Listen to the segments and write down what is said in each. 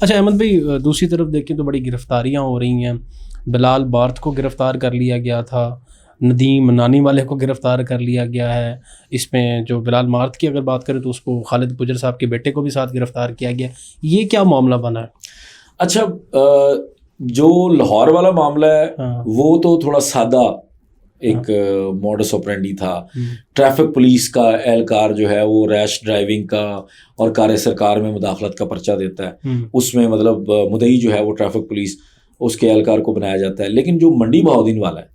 अच्छा अहमद भाई, दूसरी तरफ देखें तो बड़ी गिरफ्तारियां हो रही हैं। बिलाल बार्थ को गिरफ़्तार कर लिया गया था, नदीम नानी वाले को गिरफ़्तार कर लिया गया है। इसमें जो बिलाल मार्थ की अगर बात करें तो उसको खालिद गुजर साहब के बेटे को भी साथ गिरफ़्तार किया गया। ये क्या मामला बना है? अच्छा, जो लाहौर वाला मामला है वो तो थोड़ा सादा एक मॉडस ऑपरेंडी था। ट्रैफिक पुलिस का एहलकार जो है वो रैश ड्राइविंग का और कार सरकार में मुदाखलत का पर्चा देता है। उसमें मतलब मुदई जो है वो ट्रैफिक पुलिस, उसके एहलकार को बनाया जाता है। लेकिन जो मंडी बहाउद्दीन वाला है,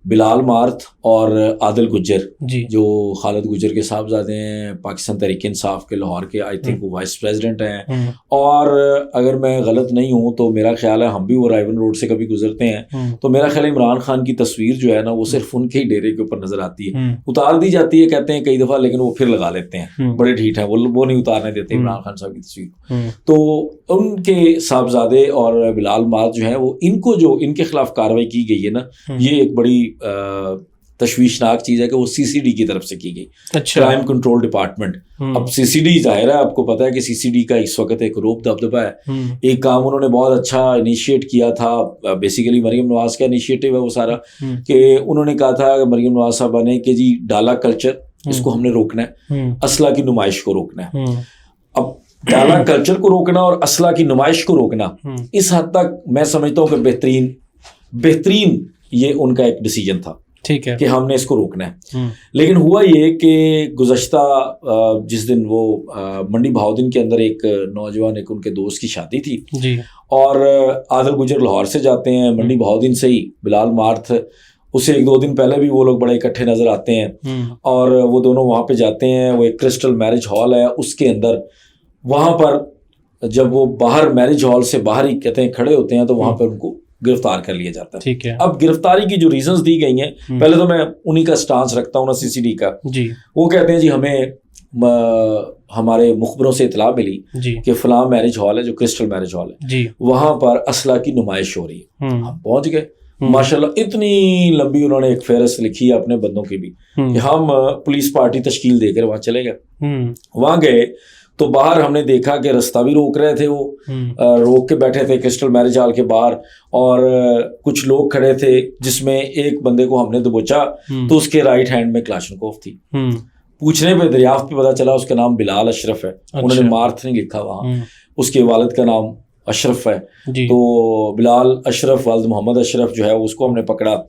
बिलाल मार्थ और आदिल गुज्जर, जो खालिद गुज्जर के साहबजादे हैं, पाकिस्तान तहरीक इंसाफ के लाहौर के, आई थिंक वो वाइस प्रेसिडेंट हैं। और अगर मैं गलत नहीं हूँ तो मेरा ख्याल है हम भी वो राइवन रोड से कभी गुजरते हैं तो मेरा ख्याल है इमरान खान की तस्वीर जो है ना वो सिर्फ उनके ही डेरे के ऊपर नजर आती है। उतार दी जाती है कहते हैं कई दफा, लेकिन वो फिर लगा लेते हैं, बड़े ढीठ है वो नहीं उतारने देते इमरान खान साहब की तस्वीर। तो उनके साहबजादे और बिलाल मार्थ जो है वो इनको जो इनके खिलाफ कार्रवाई की गई है ना, ये एक बड़ी तशवीशनाक चीज है कि वो सीसीडी की तरफ से की गई। अच्छा। Crime control department. अब सीसीडी जाहिर है आपको पता है कि सीसीडी का इस वक्त एक रोब दबदबा है। एक काम उन्होंने बहुत अच्छा इनिशिएट किया था, बेसिकली मरियम नवाज का इनिशिएटिव है वो सारा, कि उन्होंने कहा था मरियम नवाज साहबा ने कि जी डाला कल्चर इसको हमने रोकना है, असला की नुमाइश को रोकना है। अब डाला कल्चर को रोकना और असला की नुमाइश को रोकना, इस हद तक मैं समझता हूँ कि बेहतरीन ये उनका एक डिसीजन था, ठीक है, कि हमने इसको रोकना है। लेकिन हुआ ये कि गुज़श्ता जिस दिन वो मंडी बहाउद्दीन के अंदर एक नौजवान, एक उनके दोस्त की शादी थी जी, और आदिल गुजर लाहौर से जाते हैं, मंडी बहाउद्दीन से ही बिलाल मार्थ उसे 1-2 दिन पहले भी वो लोग बड़े इकट्ठे नजर आते हैं और वो दोनों वहाँ पे जाते हैं। वो एक क्रिस्टल मैरिज हॉल है, उसके अंदर वहाँ पर जब वो बाहर मैरिज हॉल से बाहर ही कहते हैं खड़े होते हैं तो वहाँ पर उनको गिरफ्तार कर लिया जाता है। ठीक है। अब गिरफ्तारी की जो रीजंस दी गई हैं, पहले तो मैं उन्हीं का स्टांस रखता हूँ ना, सीसीडी का जी। वो कहते हैं जी हमें हमारे मुखबरों से इतला मिली कि फलां मैरिज हॉल है जो क्रिस्टल मैरिज हॉल है जी, वहां पर असला की नुमाइश हो रही है। हम पहुंच गए, माशाल्लाह इतनी लंबी उन्होंने एक फेहरिस्त लिखी है अपने बंदों की भी कि हम पुलिस पार्टी तश्कील देकर वहां चले गए। वहां गए तो बाहर हमने देखा कि रास्ता भी रोक रहे थे, वो रोक के बैठे थे क्रिस्टल मैरिज हॉल के बाहर, और कुछ लोग खड़े थे जिसमें एक बंदे को हमने दबोचा तो उसके राइट हैंड में क्लाशनकोफ थी। पूछने पे दरियाफ्त पे पता चला उसका नाम बिलाल अशरफ है। अच्छा। उन्होंने मार्थ नहीं लिखा वहाँ, उसके वालिद का नाम अशरफ है, तो बिलाल अशरफ वालिद मोहम्मद अशरफ जो है उसको हमने पकड़ा।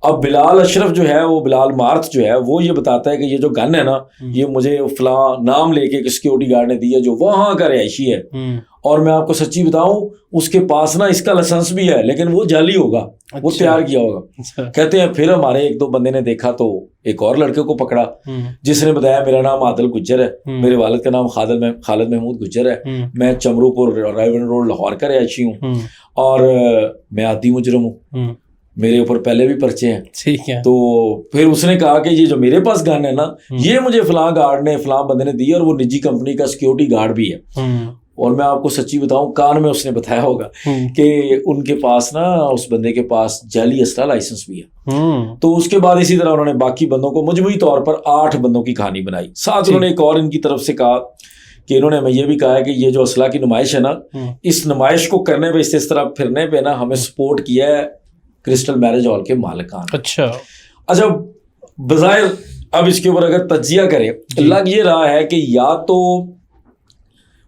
अब बिलाल अशरफ जो है वो बिलाल मार्थ जो है वो ये बताता है कि ये जो गन है ना ये मुझे फलां नाम लेके सिक्योरिटी गार्ड ने दी है जो वहां का रिहायशी है, और मैं आपको सच्ची बताऊं उसके पास ना इसका लाइसेंस भी है लेकिन वो जाली होगा। अच्छा। वो तैयार किया होगा। अच्छा। कहते हैं फिर हमारे 1-2 बंदे ने देखा तो एक और लड़के को पकड़ा जिसने बताया मेरा नाम आदिल गुज्जर है, मेरे वालिद का नाम खालिद महमूद गुज्जर है, मैं चमरूपुर राइवन रोड लाहौर का रिहायशी हूँ और मैं आदी मुजरम हूँ, मेरे ऊपर पहले भी पर्चे हैं। ठीक है। तो फिर उसने कहा कि ये जो मेरे पास गन है ना ये मुझे फलां गार्ड ने फलां बंदे ने दी और वो निजी कंपनी का सिक्योरिटी गार्ड भी है। और मैं आपको सच्ची बताऊं कान में उसने बताया होगा कि उनके पास ना उस बंदे के पास जाली असला लाइसेंस भी है। तो उसके बाद इसी तरह उन्होंने बाकी बंदों को मजमूई तौर पर 8 बंदों की कहानी बनाई। साथ उन्होंने एक और इनकी तरफ से कहा कि इन्होंने हमें ये भी कहा है कि ये जो असला की नुमाइश है ना इस नुमाइश को करने पे इस तरह फिरने पे ना हमें सपोर्ट किया है क्रिस्टल मैरिज हॉल के मालिकान। अच्छा। बज़ाहिर अब इसके ऊपर अगर तज्जिया करें लग ये रहा है कि या तो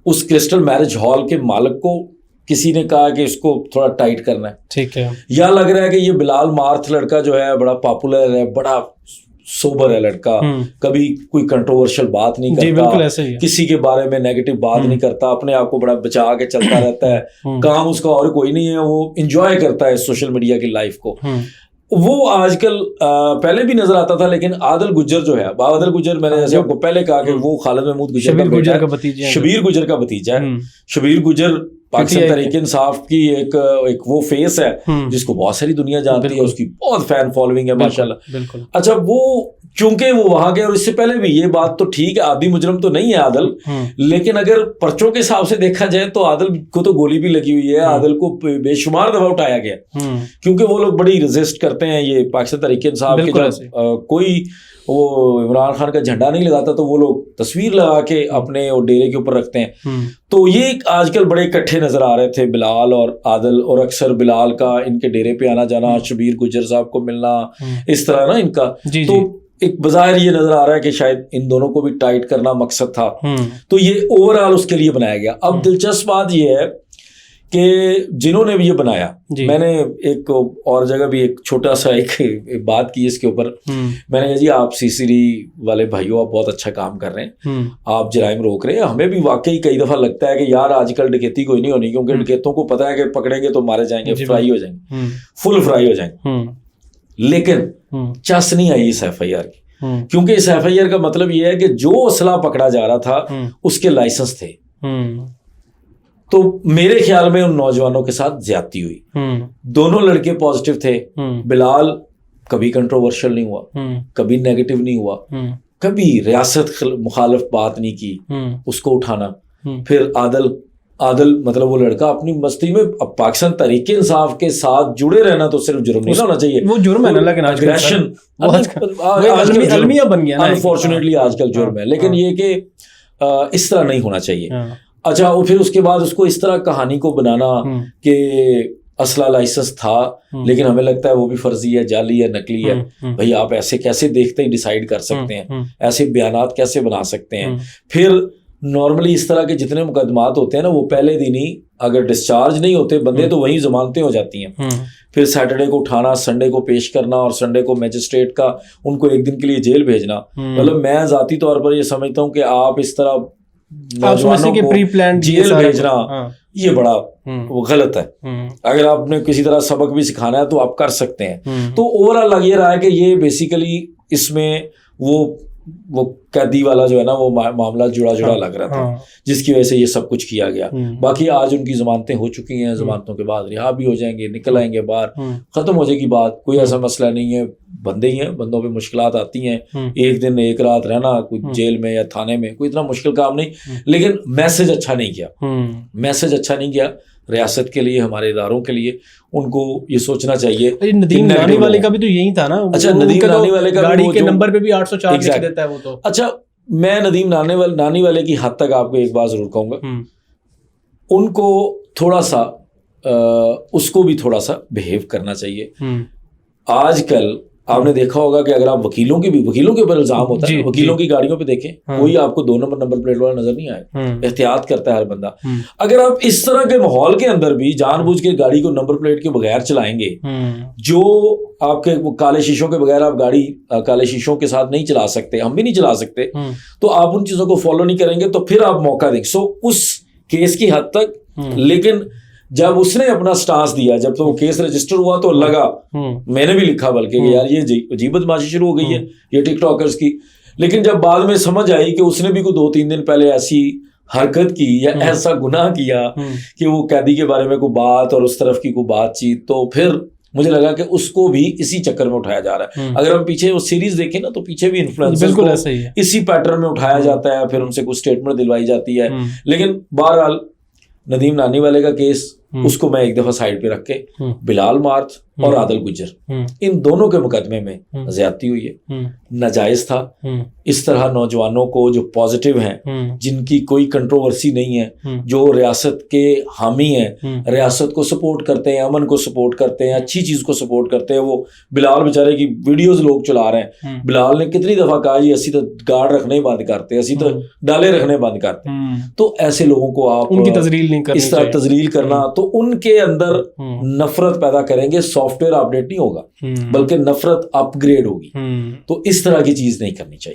उस क्रिस्टल मैरिज हॉल के मालिक को किसी ने कहा कि इसको थोड़ा टाइट करना है, ठीक है, या लग रहा है कि ये बिलाल मार्थ लड़का जो है बड़ा पॉपुलर है, बड़ा सोबर है लड़का, कभी कोई कंट्रोवर्शियल बात नहीं करता, किसी के बारे में नेगेटिव बात नहीं करता, अपने आप को बड़ा बचा के चलता रहता है, काम उसका और कोई नहीं है, वो एंजॉय करता है सोशल मीडिया की लाइफ को। वो आजकल पहले भी नजर आता था, लेकिन आदिल गुज्जर जो है, आदिल गुज्जर मैंने जैसे आपको पहले कहा कि वो खालिद महमूद गुज्जर का भतीजा है, शबीर गुज्जर का भतीजा है। शबीर गुज्जर पाकिस्तान तहरीक इंसाफ की एक वो फेस है जिसको बहुत सारी दुनिया जानती है, उसकी बहुत फैन फॉलोइंग है माशाल्लाह। अच्छा, वो चूंकि वो वहां गए, और इससे पहले भी ये बात तो ठीक है आदि मुजरम तो नहीं है आदिल, लेकिन अगर पर्चों के हिसाब से देखा जाए तो आदिल को तो गोली भी लगी हुई है, आदिल को बेशुमार दफा उठाया गया, क्योंकि वो लोग बड़ी रेजिस्ट करते हैं ये पाकिस्तान तहरीक इंसाफ के, जब कोई वो इमरान खान का झंडा नहीं लगाता तो वो लोग तस्वीर लगा के अपने और डेरे के ऊपर रखते हैं। तो ये आजकल बड़े इकट्ठे नजर आ रहे थे बिलाल और आदिल, और अक्सर बिलाल का इनके डेरे पे आना जाना, शबीर गुज्जर साहब को मिलना, इस तरह ना इनका। तो एक बज़ाहिर ये नजर आ रहा है कि शायद इन दोनों को भी टाइट करना मकसद था, तो ये ओवरऑल उसके लिए बनाया गया। अब दिलचस्प बात ये है कि जिन्होंने भी ये बनाया, मैंने एक और जगह भी एक छोटा सा एक बात की इसके ऊपर। मैंने कहा जी आप सीसीडी वाले भाइयों आप बहुत अच्छा काम कर रहे हैं, आप जराइम रोक रहे हैं। हमें भी वाकई कई दफा लगता है कि यार आजकल डकैती कोई नहीं होनी, क्योंकि डकैतों को पता है कि पकड़ेंगे तो मारे जाएंगे, फ्राई हो जाएंगे, फुल फ्राई हो जाएंगे। लेकिन चस नहीं आई इस FIR की, क्योंकि इस FIR का मतलब ये है कि जो असला पकड़ा जा रहा था उसके लाइसेंस थे। तो मेरे ख्याल में उन नौजवानों के साथ ज्यादती हुई। दोनों लड़के पॉजिटिव थे। बिलाल कभी कंट्रोवर्शियल नहीं हुआ, कभी नेगेटिव नहीं हुआ, कभी रियासत मुखालिफ बात नहीं की उसको उठाना। फिर आदिल मतलब वो लड़का अपनी मस्ती में, अब पाकिस्तान तहरीके इंसाफ के साथ जुड़े रहना तो सिर्फ जुर्म नहीं होना चाहिए, वो जुर्म है ना, लेकिन अग्रेशन अलमिया बन गया, अनफॉर्चुनेटली आजकल जुर्म है। लेकिन ये कि इस तरह नहीं होना चाहिए। अच्छा, और फिर उसके बाद उसको इस तरह कहानी को बनाना कि असला लाइसेंस था लेकिन हमें लगता है वो भी फर्जी है, जाली है, नकली है। भाई आप ऐसे कैसे देखते ही डिसाइड कर सकते हैं, ऐसे बयानात कैसे बना सकते हैं। फिर नॉर्मली इस तरह के जितने मुकदमात होते हैं ना, वो पहले दिन ही अगर डिस्चार्ज नहीं होते बंदे तो वहीं जमानतें हो जाती हैं। फिर सैटरडे को उठाना, संडे को पेश करना और संडे को मैजिस्ट्रेट का उनको एक दिन के लिए जेल भेजना। मतलब मैं जाती तौर पर ये समझता हूँ कि आप इस तरह नौजवानों को प्री प्लान जेल भेजना ये बड़ा वो गलत है। अगर आपने किसी तरह सबक भी सिखाना है तो आप कर सकते हैं। तो ओवरऑल लग ये रहा है कि ये बेसिकली इसमें वो कैदी वाला जो है ना वो मामला जुड़ा लग रहा था, जिसकी वजह से ये सब कुछ किया गया। बाकी आज उनकी जमानतें हो चुकी हैं, जमानतों के बाद रिहा भी हो जाएंगे, निकल आएंगे बाहर, खत्म हो जाएगी बात, कोई ऐसा मसला नहीं है। बंदे ही हैं, बंदों पे मुश्किलात आती हैं, एक दिन एक रात रहना कोई जेल में या थाने में कोई इतना मुश्किल काम नहीं। लेकिन मैसेज अच्छा नहीं किया, मैसेज अच्छा नहीं किया रियासत के लिए, हमारे इदारों के लिए। उनको ये सोचना चाहिए। नदीम नानी वाले का भी तो यही था ना। अच्छा, नदीम नानी वाले का गाड़ी के नंबर पे भी 804 लिख देता है वो तो। अच्छा, मैं नदीम नानी वाले की हद तक आपको एक बात जरूर कहूंगा, उनको थोड़ा सा उसको भी थोड़ा सा बिहेव करना चाहिए। आजकल आपने देखा होगा कि अगर आप वकीलों के ऊपर इल्जाम होता है, वकीलों की गाड़ियों पे देखें, कोई आपको 2 नंबर प्लेट वाला नजर नहीं आए, एहतियात करता है हर बंदा। अगर आप इस तरह के माहौल के अंदर भी जानबूझ के गाड़ी को नंबर प्लेट के बगैर चलाएंगे, जो आपके काले शीशों के बगैर आप गाड़ी काले शीशों के साथ नहीं चला सकते, हम भी नहीं चला सकते, तो आप उन चीजों को फॉलो नहीं करेंगे तो फिर आप मौका देंगे। सो उस केस की हद तक, लेकिन जब उसने अपना स्टांस दिया, जब तो वो केस रजिस्टर हुआ तो लगा, मैंने भी लिखा बल्कि कि यार ये अजीब बदमाशी शुरू हो गई है ये टिकटॉकर्स की। लेकिन जब बाद में समझ आई कि उसने भी कोई 2-3 दिन पहले ऐसी हरकत की या ऐसा गुनाह किया कि वो कैदी के बारे में कोई बात और उस तरफ की कोई बातचीत, तो फिर मुझे लगा कि उसको भी इसी चक्कर में उठाया जा रहा है। अगर हम पीछे वो सीरीज देखें ना तो पीछे भी इन्फ्लुएंसर्स को इसी पैटर्न में उठाया जाता है, फिर उनसे कुछ स्टेटमेंट दिलवाई जाती है। लेकिन बहरहाल नदीम नानी वाले का केस उसको मैं एक दफा साइड पे रख के बिलाल मार्थ और आदिल गुज्जर इन दोनों के मुकदमे में ज्यादती हुई है, नाजायज था। इस तरह नौजवानों को जो पॉजिटिव हैं, जिनकी कोई कंट्रोवर्सी नहीं है, जो रियासत के हामी हैं, रियासत को सपोर्ट करते हैं, अमन को सपोर्ट करते हैं, अच्छी चीज को सपोर्ट करते हैं। वो बिलाल बेचारे की वीडियोस लोग चला रहे हैं, बिलाल ने कितनी दफा कहा जी असी तो गार्ड रखने ही बंद करते, असी तो डाले रखने बंद करते। तो ऐसे लोगों को आप उनकी तजरील नहीं करनी, इस तरह तजरील करना तो उनके अंदर नफरत पैदा करेंगे। सॉफ्टवेयर अपडेट नहीं होगा बल्कि नफरत अपग्रेड होगी। तो इस तरह की चीज नहीं करनी चाहिए।